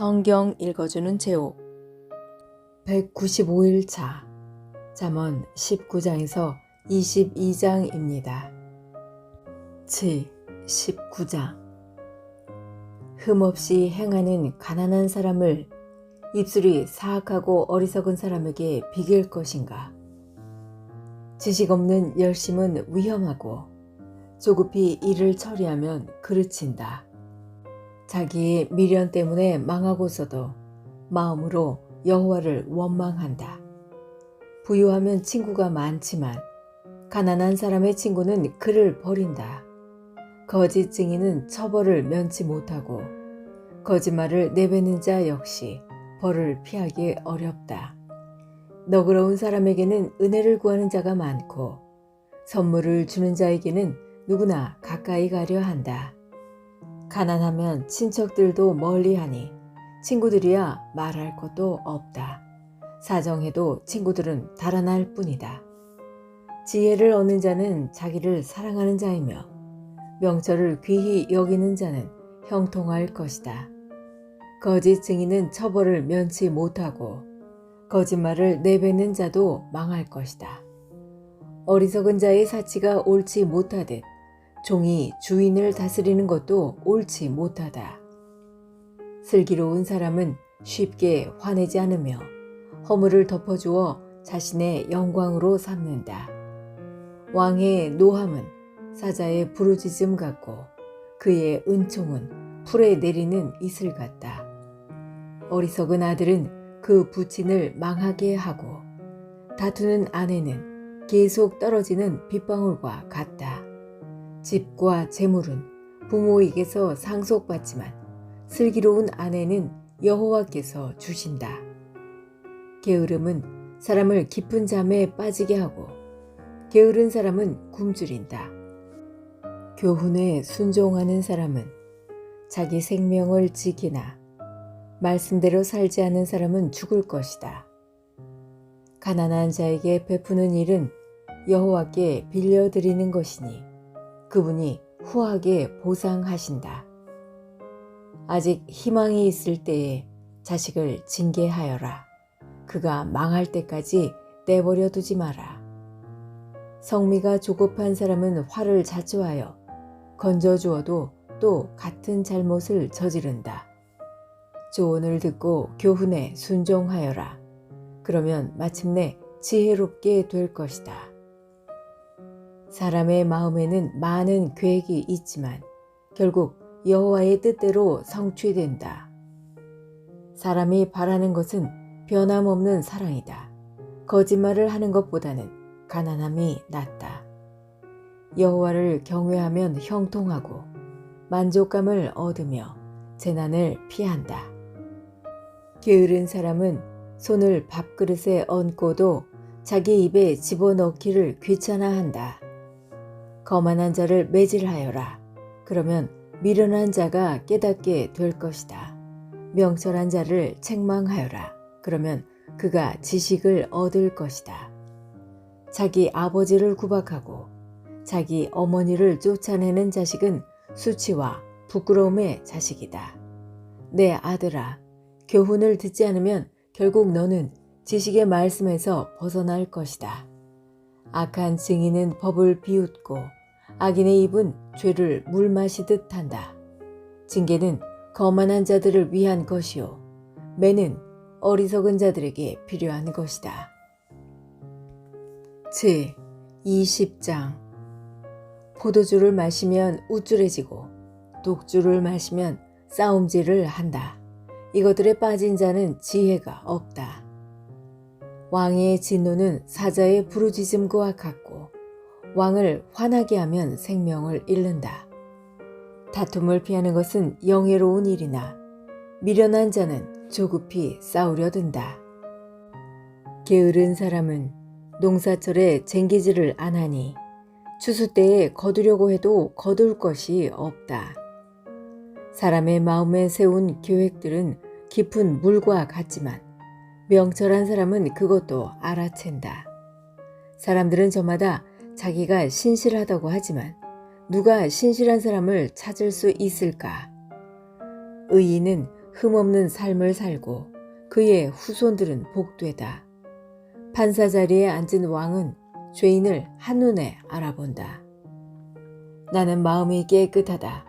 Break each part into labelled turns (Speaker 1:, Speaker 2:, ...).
Speaker 1: 성경 읽어주는 제옥 195일차 잠언 19장에서 22장입니다. 19장 흠없이 행하는 가난한 사람을 입술이 사악하고 어리석은 사람에게 비길 것인가? 지식 없는 열심은 위험하고 조급히 일을 처리하면 그르친다. 자기의 미련 때문에 망하고서도 마음으로 여호와를 원망한다. 부유하면 친구가 많지만 가난한 사람의 친구는 그를 버린다. 거짓 증인은 처벌을 면치 못하고 거짓말을 내뱉는 자 역시 벌을 피하기 어렵다. 너그러운 사람에게는 은혜를 구하는 자가 많고 선물을 주는 자에게는 누구나 가까이 가려 한다. 가난하면 친척들도 멀리하니 친구들이야 말할 것도 없다. 사정해도 친구들은 달아날 뿐이다. 지혜를 얻는 자는 자기를 사랑하는 자이며 명철을 귀히 여기는 자는 형통할 것이다. 거짓 증인은 처벌을 면치 못하고 거짓말을 내뱉는 자도 망할 것이다. 어리석은 자의 사치가 옳지 못하듯 종이 주인을 다스리는 것도 옳지 못하다. 슬기로운 사람은 쉽게 화내지 않으며 허물을 덮어주어 자신의 영광으로 삼는다. 왕의 노함은 사자의 부르짖음 같고 그의 은총은 풀에 내리는 이슬 같다. 어리석은 아들은 그 부친을 망하게 하고 다투는 아내는 계속 떨어지는 빗방울과 같다. 집과 재물은 부모에게서 상속받지만 슬기로운 아내는 여호와께서 주신다. 게으름은 사람을 깊은 잠에 빠지게 하고 게으른 사람은 굶주린다. 교훈에 순종하는 사람은 자기 생명을 지키나 말씀대로 살지 않는 사람은 죽을 것이다. 가난한 자에게 베푸는 일은 여호와께 빌려드리는 것이니 그분이 후하게 보상하신다. 아직 희망이 있을 때에 자식을 징계하여라. 그가 망할 때까지 내버려 두지 마라. 성미가 조급한 사람은 화를 자초하여 건져주어도 또 같은 잘못을 저지른다. 조언을 듣고 교훈에 순종하여라. 그러면 마침내 지혜롭게 될 것이다. 사람의 마음에는 많은 계획이 있지만 결국 여호와의 뜻대로 성취된다. 사람이 바라는 것은 변함없는 사랑이다. 거짓말을 하는 것보다는 가난함이 낫다. 여호와를 경외하면 형통하고 만족감을 얻으며 재난을 피한다. 게으른 사람은 손을 밥그릇에 얹고도 자기 입에 집어넣기를 귀찮아한다. 거만한 자를 매질하여라. 그러면 미련한 자가 깨닫게 될 것이다. 명철한 자를 책망하여라. 그러면 그가 지식을 얻을 것이다. 자기 아버지를 구박하고 자기 어머니를 쫓아내는 자식은 수치와 부끄러움의 자식이다. 내 아들아, 교훈을 듣지 않으면 결국 너는 지식의 말씀에서 벗어날 것이다. 악한 증인은 법을 비웃고 악인의 입은 죄를 물 마시듯 한다. 징계는 거만한 자들을 위한 것이요 매는 어리석은 자들에게 필요한 것이다. 20장 포도주를 마시면 우쭐해지고 독주를 마시면 싸움질을 한다. 이것들에 빠진 자는 지혜가 없다. 왕의 진노는 사자의 부르짖음과 같고 왕을 화나게 하면 생명을 잃는다. 다툼을 피하는 것은 영예로운 일이나 미련한 자는 조급히 싸우려 든다. 게으른 사람은 농사철에 쟁기질을 안 하니 추수 때에 거두려고 해도 거둘 것이 없다. 사람의 마음에 세운 계획들은 깊은 물과 같지만 명철한 사람은 그것도 알아챈다. 사람들은 저마다 자기가 신실하다고 하지만 누가 신실한 사람을 찾을 수 있을까? 의인은 흠없는 삶을 살고 그의 후손들은 복되다. 판사 자리에 앉은 왕은 죄인을 한눈에 알아본다. 나는 마음이 깨끗하다.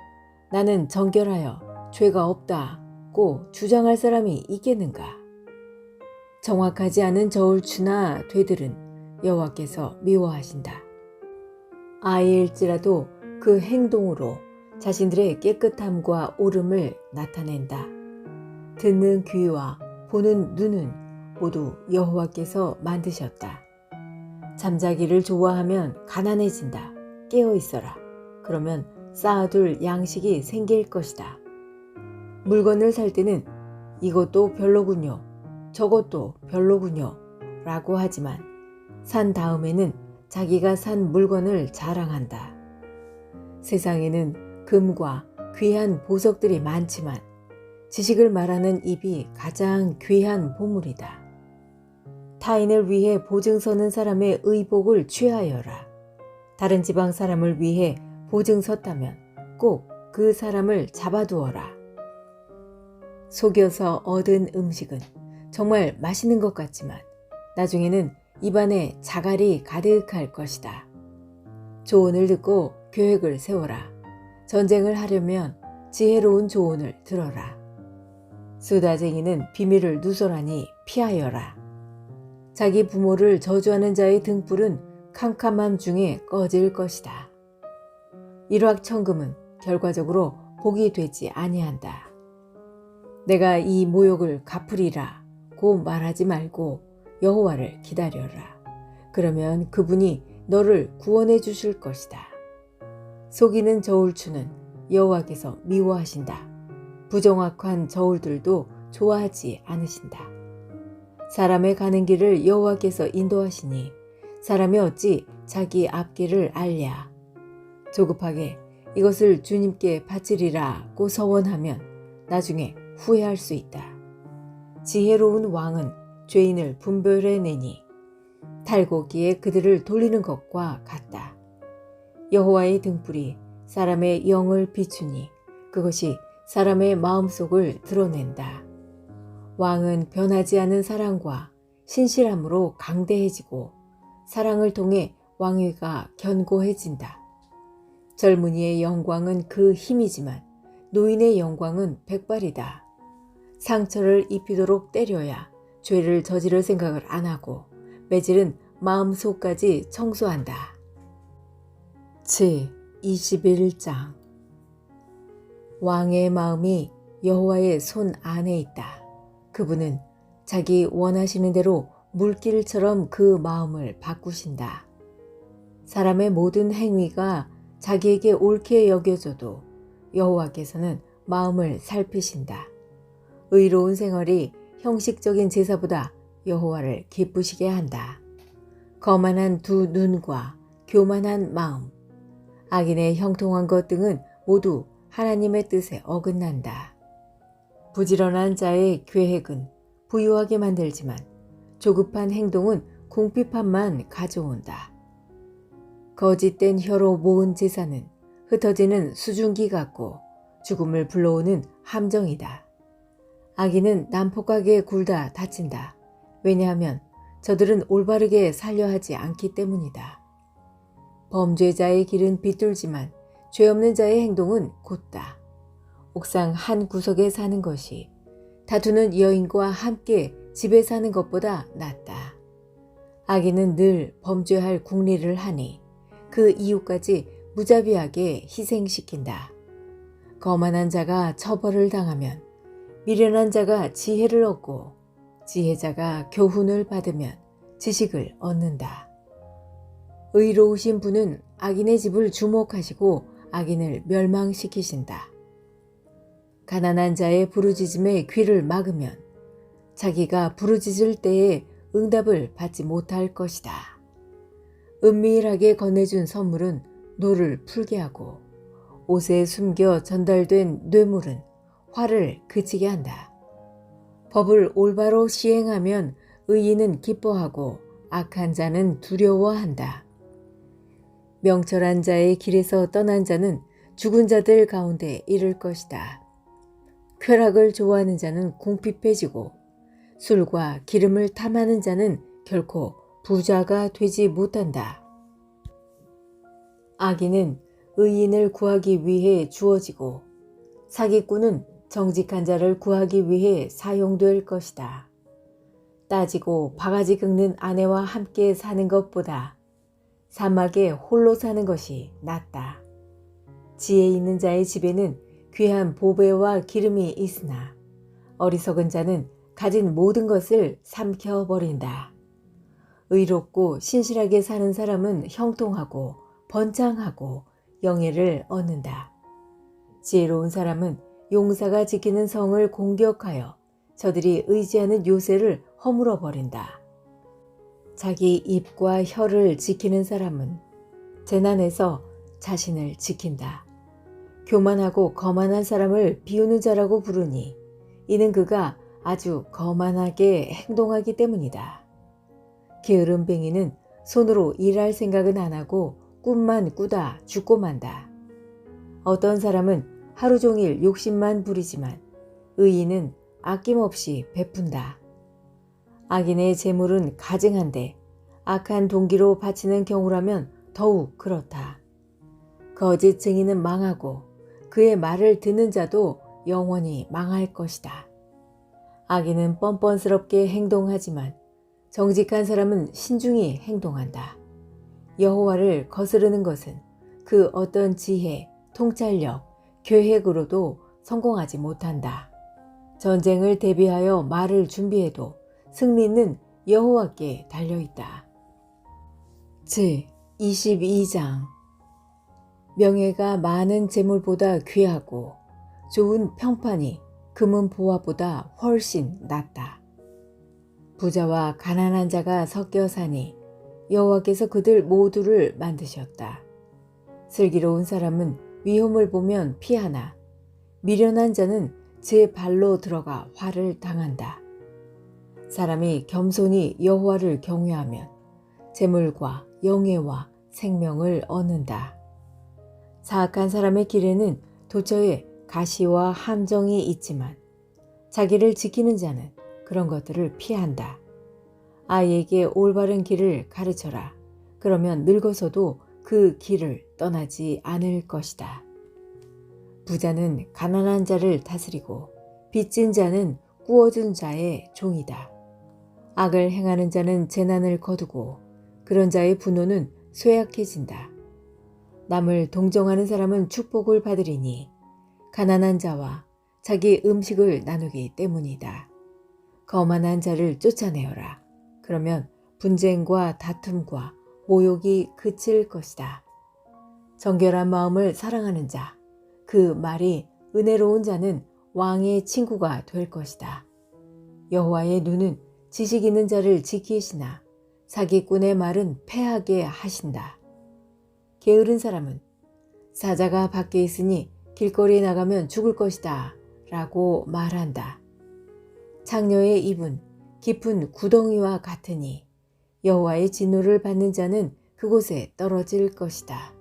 Speaker 1: 나는 정결하여 죄가 없다고 주장할 사람이 있겠는가? 정확하지 않은 저울추나 되들은 여호와께서 미워하신다. 아이일지라도 그 행동으로 자신들의 깨끗함과 옳음을 나타낸다. 듣는 귀와 보는 눈은 모두 여호와께서 만드셨다. 잠자기를 좋아하면 가난해진다. 깨어 있어라. 그러면 쌓아둘 양식이 생길 것이다. 물건을 살 때는 이것도 별로군요. 저것도 별로군요. 라고 하지만 산 다음에는 자기가 산 물건을 자랑한다. 세상에는 금과 귀한 보석들이 많지만 지식을 말하는 입이 가장 귀한 보물이다. 타인을 위해 보증 서는 사람의 의복을 취하여라. 다른 지방 사람을 위해 보증 섰다면 꼭 그 사람을 잡아두어라. 속여서 얻은 음식은 정말 맛있는 것 같지만 나중에는 입안에 자갈이 가득할 것이다. 조언을 듣고 계획을 세워라. 전쟁을 하려면 지혜로운 조언을 들어라. 수다쟁이는 비밀을 누설하니 피하여라. 자기 부모를 저주하는 자의 등불은 캄캄함 중에 꺼질 것이다. 일확천금은 결과적으로 복이 되지 아니한다. 내가 이 모욕을 갚으리라 고 말하지 말고 여호와를 기다려라. 그러면 그분이 너를 구원해 주실 것이다. 속이는 저울추는 여호와께서 미워하신다. 부정확한 저울들도 좋아하지 않으신다. 사람의 가는 길을 여호와께서 인도하시니 사람이 어찌 자기 앞길을 알랴. 조급하게 이것을 주님께 바치리라고 서원하면 나중에 후회할 수 있다. 지혜로운 왕은 죄인을 분별해내니 탈곡기에 그들을 돌리는 것과 같다. 여호와의 등불이 사람의 영을 비추니 그것이 사람의 마음속을 드러낸다. 왕은 변하지 않은 사랑과 신실함으로 강대해지고 사랑을 통해 왕위가 견고해진다. 젊은이의 영광은 그 힘이지만 노인의 영광은 백발이다. 상처를 입히도록 때려야 죄를 저지를 생각을 안 하고 매질은 마음속까지 청소한다. 21장 왕의 마음이 여호와의 손 안에 있다. 그분은 자기 원하시는 대로 물길처럼 그 마음을 바꾸신다. 사람의 모든 행위가 자기에게 옳게 여겨져도 여호와께서는 마음을 살피신다. 의로운 생활이 형식적인 제사보다 여호와를 기쁘시게 한다. 거만한 두 눈과 교만한 마음, 악인의 형통한 것 등은 모두 하나님의 뜻에 어긋난다. 부지런한 자의 계획은 부유하게 만들지만 조급한 행동은 궁핍함만 가져온다. 거짓된 혀로 모은 제사는 흩어지는 수증기 같고 죽음을 불러오는 함정이다. 악인은 난폭하게 굴다 다친다. 왜냐하면 저들은 올바르게 살려 하지 않기 때문이다. 범죄자의 길은 비뚤지만 죄 없는 자의 행동은 곧다. 옥상 한 구석에 사는 것이 다투는 여인과 함께 집에 사는 것보다 낫다. 악인은 늘 범죄할 궁리를 하니 그 이유까지 무자비하게 희생시킨다. 거만한 자가 처벌을 당하면 미련한 자가 지혜를 얻고 지혜자가 교훈을 받으면 지식을 얻는다. 의로우신 분은 악인의 집을 주목하시고 악인을 멸망시키신다. 가난한 자의 부르짖음에 귀를 막으면 자기가 부르짖을 때에 응답을 받지 못할 것이다. 은밀하게 건네준 선물은 노를 풀게 하고 옷에 숨겨 전달된 뇌물은 화를 그치게 한다. 법을 올바로 시행하면 의인은 기뻐하고 악한 자는 두려워한다. 명철한 자의 길에서 떠난 자는 죽은 자들 가운데 이를 것이다. 쾌락을 좋아하는 자는 궁핍해지고 술과 기름을 탐하는 자는 결코 부자가 되지 못한다. 악인은 의인을 구하기 위해 주어지고 사기꾼은 정직한 자를 구하기 위해 사용될 것이다. 따지고 바가지 긁는 아내와 함께 사는 것보다 사막에 홀로 사는 것이 낫다. 지혜 있는 자의 집에는 귀한 보배와 기름이 있으나 어리석은 자는 가진 모든 것을 삼켜버린다. 의롭고 신실하게 사는 사람은 형통하고 번창하고 영예를 얻는다. 지혜로운 사람은 용사가 지키는 성을 공격하여 저들이 의지하는 요새를 허물어 버린다. 자기 입과 혀를 지키는 사람은 재난에서 자신을 지킨다. 교만하고 거만한 사람을 비우는 자라고 부르니 이는 그가 아주 거만하게 행동하기 때문이다. 게으름뱅이는 손으로 일할 생각은 안 하고 꿈만 꾸다 죽고 만다. 어떤 사람은 하루 종일 욕심만 부리지만 의인은 아낌없이 베푼다. 악인의 재물은 가증한데 악한 동기로 바치는 경우라면 더욱 그렇다. 거짓 증인은 망하고 그의 말을 듣는 자도 영원히 망할 것이다. 악인은 뻔뻔스럽게 행동하지만 정직한 사람은 신중히 행동한다. 여호와를 거스르는 것은 그 어떤 지혜, 통찰력, 계획으로도 성공하지 못한다. 전쟁을 대비하여 말을 준비해도 승리는 여호와께 달려있다. 제22장 명예가 많은 재물보다 귀하고 좋은 평판이 금은 보화보다 훨씬 낫다. 부자와 가난한 자가 섞여 사니 여호와께서 그들 모두를 만드셨다. 슬기로운 사람은 위험을 보면 피하나 미련한 자는 제 발로 들어가 화를 당한다. 사람이 겸손히 여호와를 경외하면 재물과 영예와 생명을 얻는다. 사악한 사람의 길에는 도처에 가시와 함정이 있지만 자기를 지키는 자는 그런 것들을 피한다. 아이에게 올바른 길을 가르쳐라. 그러면 늙어서도 그 길을 떠나지 않을 것이다. 부자는 가난한 자를 다스리고 빚진 자는 꾸어준 자의 종이다. 악을 행하는 자는 재난을 거두고 그런 자의 분노는 쇠약해진다. 남을 동정하는 사람은 축복을 받으리니 가난한 자와 자기 음식을 나누기 때문이다. 거만한 자를 쫓아내어라. 그러면 분쟁과 다툼과 모욕이 그칠 것이다. 정결한 마음을 사랑하는 자, 그 말이 은혜로운 자는 왕의 친구가 될 것이다. 여호와의 눈은 지식 있는 자를 지키시나 사기꾼의 말은 패하게 하신다. 게으른 사람은 사자가 밖에 있으니 길거리에 나가면 죽을 것이다 라고 말한다. 창녀의 입은 깊은 구덩이와 같으니 여호와의 진노를 받는 자는 그곳에 떨어질 것이다.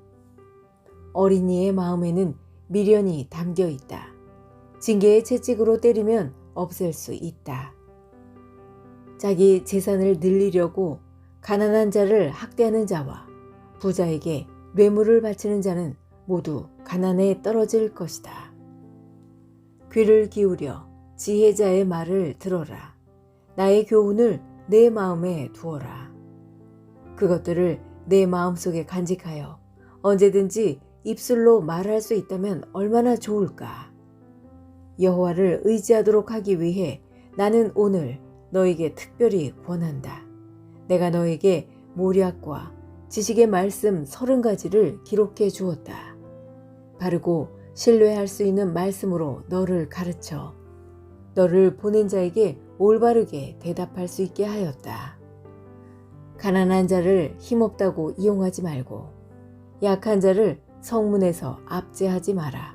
Speaker 1: 어린이의 마음에는 미련이 담겨 있다. 징계의 채찍으로 때리면 없앨 수 있다. 자기 재산을 늘리려고 가난한 자를 학대하는 자와 부자에게 뇌물을 바치는 자는 모두 가난에 떨어질 것이다. 귀를 기울여 지혜자의 말을 들어라. 나의 교훈을 내 마음에 두어라. 그것들을 내 마음속에 간직하여 언제든지 입술로 말할 수 있다면 얼마나 좋을까. 여호와를 의지하도록 하기 위해 나는 오늘 너에게 특별히 권한다. 내가 너에게 모략과 지식의 말씀 30가지를 기록해 주었다. 바르고 신뢰할 수 있는 말씀으로 너를 가르쳐 너를 보낸 자에게 올바르게 대답할 수 있게 하였다. 가난한 자를 힘없다고 이용하지 말고 약한 자를 성문에서 압제하지 마라.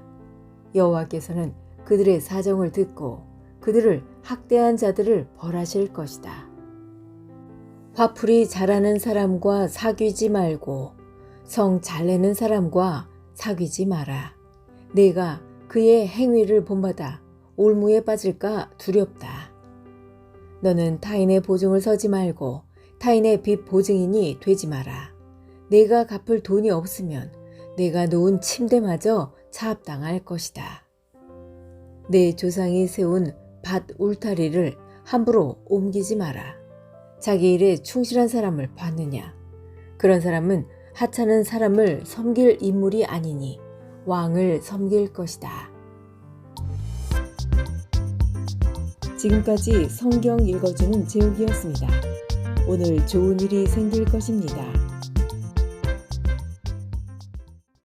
Speaker 1: 여호와께서는 그들의 사정을 듣고 그들을 학대한 자들을 벌하실 것이다. 화풀이 잘하는 사람과 사귀지 말고 성 잘내는 사람과 사귀지 마라. 내가 그의 행위를 본받아 올무에 빠질까 두렵다. 너는 타인의 보증을 서지 말고 타인의 빚 보증인이 되지 마라. 내가 갚을 돈이 없으면 내가 놓은 침대마저 차압당할 것이다. 내 조상이 세운 밭 울타리를 함부로 옮기지 마라. 자기 일에 충실한 사람을 봤느냐? 그런 사람은 하찮은 사람을 섬길 인물이 아니니 왕을 섬길 것이다. 지금까지 성경 읽어주는 제욱이었습니다. 오늘 좋은 일이 생길 것입니다.